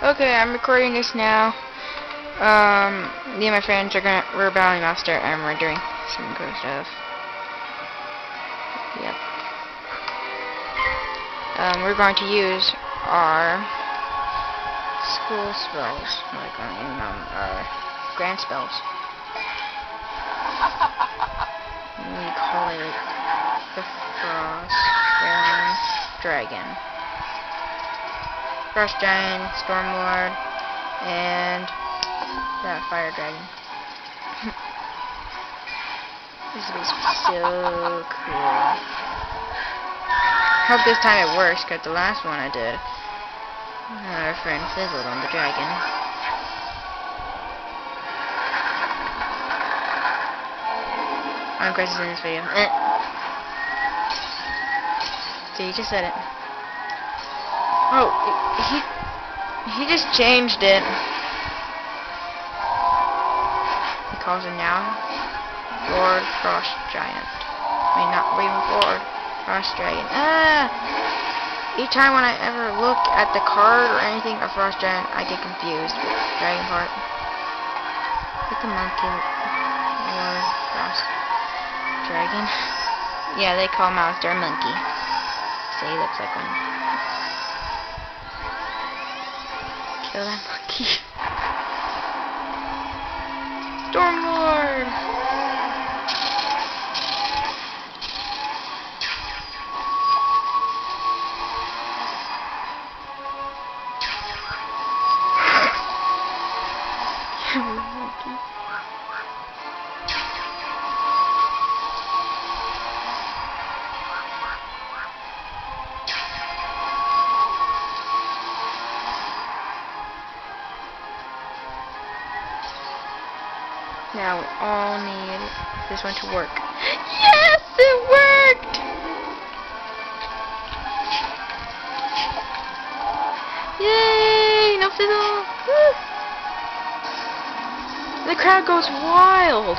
Okay, I'm recording this now. Me and my friends we're battling malistaire and we're doing some cool stuff. Yep. We're going to use our school spells, like our grand spells. We call it the Frostborn Dragon. Frost Giant, Storm Lord, and that Fire Dragon. This is so cool. Hope this time it works, because the last one I did, our friend fizzled on the dragon. I'm Chris in this video. So you just said it. Oh, he just changed it. He calls him now Lord Frost Giant. I mean, not even Lord Frost Dragon. Each time when I ever look at the card or anything of Frost Giant, I get confused with the dragon part. It's a monkey. Lord Frost Dragon. Yeah, they call malistaire a monkey. So he looks like one. Kill that monkey. Storm Lord! Kill the monkey. Now we all need this one to work. Yes, it worked! Yay! No fizzle! Woo! The crowd goes wild!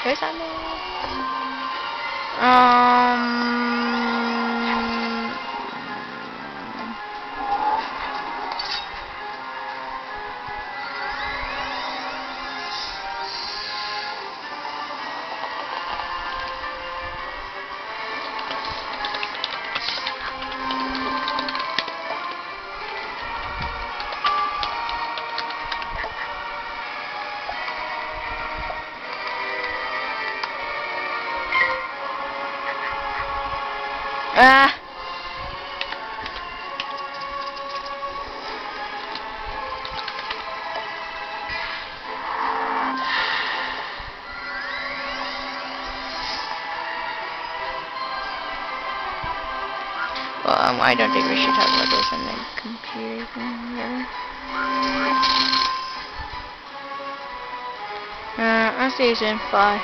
There's something. Well, I don't think we should talk about this on the computer thing, whatever. I'll see you soon. Bye.